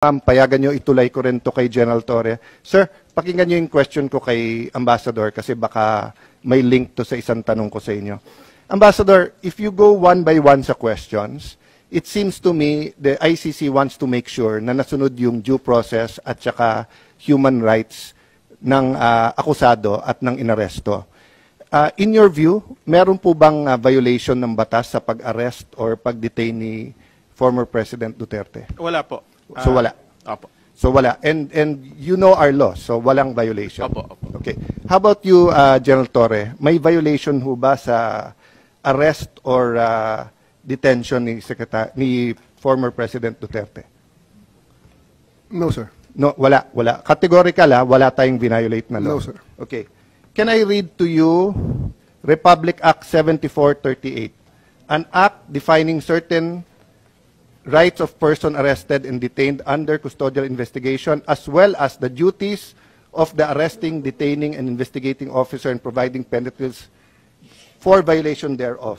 payagan nyo, ituloy ko rin to kay General Torre. Sir, pakinggan nyo yung question ko kay Ambassador kasi baka may link to sa isang tanong ko sa inyo. Ambassador, if you go one by one sa questions, it seems to me the ICC wants to make sure na nasunod yung due process at saka human rights ng akusado at ng inaresto. In your view, meron po bang violation ng batas sa pag-arrest or pag-detain ni former President Duterte? Wala po. So wala. Opo. So wala. And you know our law, so walang violation. Opo. Okay. How about you, General Torre? May violation ho ba sa arrest or detention ni former President Duterte? No, sir. No, wala. Categorical, wala tayong violate na law. No, sir. Okay. Can I read to you Republic Act 7438, an act defining certain rights of person arrested and detained under custodial investigation, as well as the duties of the arresting, detaining, and investigating officer and providing penalties for violation thereof.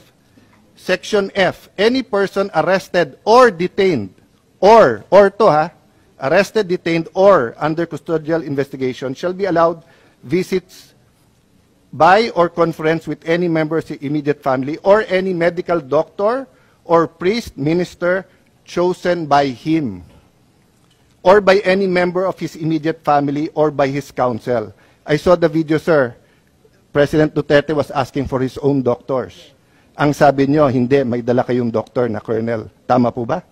Section F, any person arrested or detained, arrested, detained, or under custodial investigation shall be allowed visits by or conference with any member of the immediate family or any medical doctor or priest, minister, chosen by him, or by any member of his immediate family, or by his counsel. I saw the video, sir. President Duterte was asking for his own doctors. Ang sabi nyo, hindi, may dala kayong doctor na colonel. Tama po ba?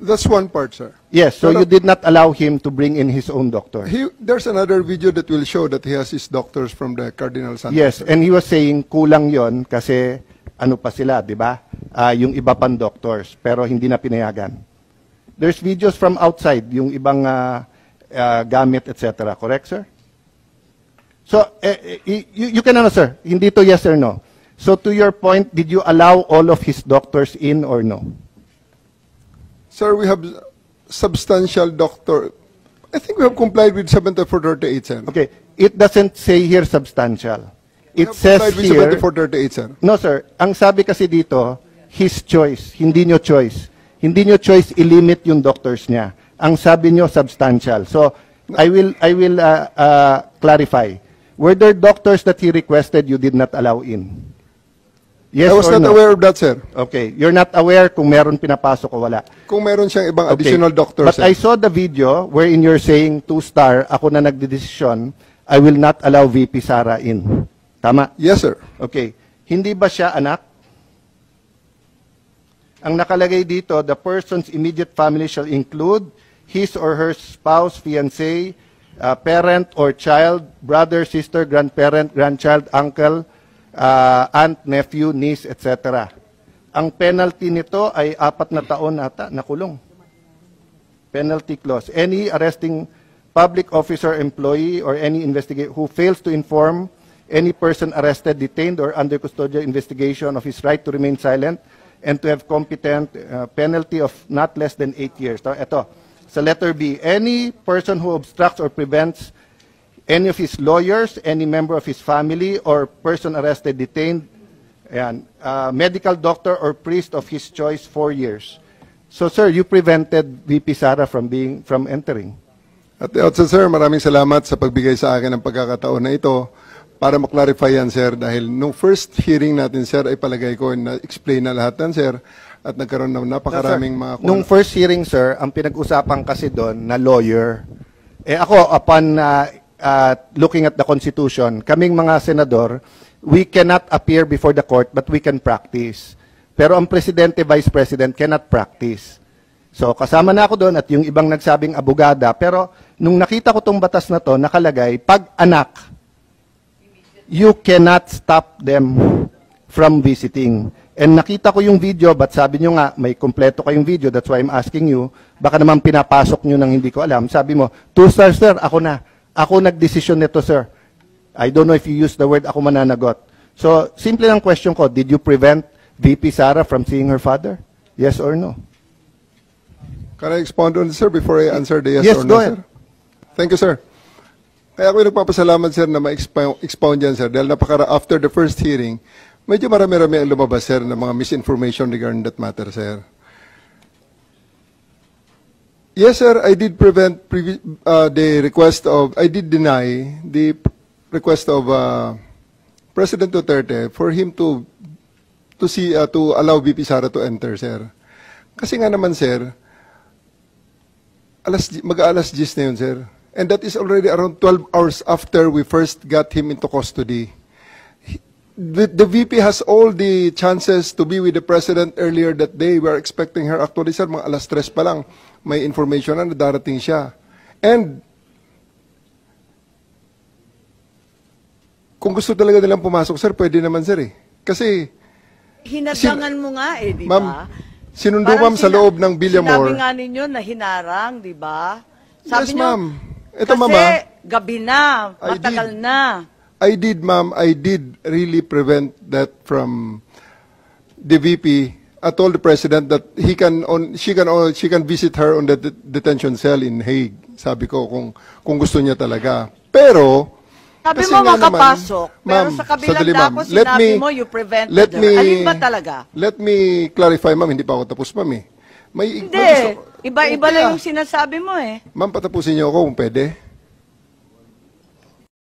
That's one part, sir. Yes, so you did not allow him to bring in his own doctor. There's another video that will show that he has his doctors from the Cardinal Santos. Yes, and he was saying kulang yon kasi ano pa sila, di ba? Yung iba pang doctors, pero hindi na pinayagan. There's videos from outside, yung ibang gamit, etc. Correct, sir? So, you can answer. Hindi to yes or no. So, to your point, did you allow all of his doctors in or no? Sir, we have substantial doctor. I think we have complied with 7438, sir. Okay. It doesn't say here substantial. It We have says complied with here... 7438, sir. No, sir. Ang sabi kasi dito, his choice. Hindi nyo choice. Hindi nyo choice i-limit yung doctors niya. Ang sabi nyo, substantial. So, I will clarify. Were there doctors that he requested you did not allow in? Yes I was or not no? aware of that, sir. Okay. You're not aware kung meron pinapasok o wala. Kung meron siyang ibang Okay. additional doctors, But sir. I saw the video wherein you're saying 2-star, ako na nagdedesisyon, I will not allow VP Sara in. Tama? Yes, sir. Okay. Hindi ba siya anak? Ang nakalagay dito, the person's immediate family shall include his or her spouse, fiancé, parent or child, brother, sister, grandparent, grandchild, uncle, aunt, nephew, niece, etc. Ang penalty nito ay 4 na taon ata na kulong. Penalty clause. Any arresting public officer, employee, or any investigator who fails to inform any person arrested, detained, or under custodial investigation of his right to remain silent and to have competent penalty of not less than 8 years. Ito, sa letter B, any person who obstructs or prevents any of his lawyers, any member of his family, or person arrested, detained, medical doctor or priest of his choice 4 years. So, sir, you prevented VP Sara from entering. At the outset, sir, maraming salamat sa pagbigay sa akin ng pagkakataon na ito para maklarify yan, sir, dahil nung first hearing natin, sir, ay palagay ko na-explain na lahat yan, sir, at nagkaroon ng napakaraming mga... Nung first hearing, sir, ang pinag-usapan kasi doon na lawyer, ako, upon looking at the Constitution, kaming mga senador, we cannot appear before the court, but we can practice. Pero ang presidente, vice president cannot practice. So, kasama na ako doon at yung ibang nagsabing abogada, pero nung nakita ko tong batas na to, nakalagay, pag anak, you cannot stop them from visiting. And nakita ko yung video, but sabi nyo nga, may kompleto kayong video, that's why I'm asking you, baka naman pinapasok nyo nang hindi ko alam. Sabi mo, 2-star, sir, ako na. Ako nagdesisyon nito, sir. I don't know if you use the word ako mananagot. So, simple lang question ko, did you prevent VP Sara from seeing her father? Yes or no? Can I expound on this, sir, before I answer the yes, Yes, or no, go ahead. sir? Thank you, sir. Kaya ako nagpapasalamat, sir, na ma-expound yan, sir, dahil after the first hearing, medyo marami-rami ang lumabas, sir, ng mga misinformation regarding that matter, sir. Yes, sir. I did I did deny the request of President Duterte for him to allow VP Sara to enter, sir. Kasi nga naman, sir, mag-alas 10 na yun, sir. And that is already around 12 hours after we first got him into custody. The VP has all the chances to be with the President earlier that day. We are expecting her. Actually, sir, mga alas 3 pa lang, may information na darating siya. And kung gusto talaga nilang pumasok, sir, pwede naman, sir, eh. Kasi Hinadlangan mo nga eh, di Ma'am, ba? sinundo, Parang ma'am, sa loob ng Villamor. Sinabi nga ninyo na hinarang, di ba? Yes, Sabi ma'am. nyo, Ito, kasi ma'am, ah. gabi na, I matagal did. na. I did, ma'am. I did really prevent that from the VP. I told the President that she can visit her on the detention cell in Hague. Sabi ko kung gusto niya talaga. Pero Sabi kasi mo nga naman, makapasok, pero ma'am, sa kabilang sandali, dako, ma'am. sinabi mo you prevented her. Alin ba talaga? Let me clarify, ma'am. Hindi pa ako tapos, ma'am, eh. Hindi, iba-iba lang yung sinasabi mo eh. Ma'am, patapusin niyo ako kung pwede.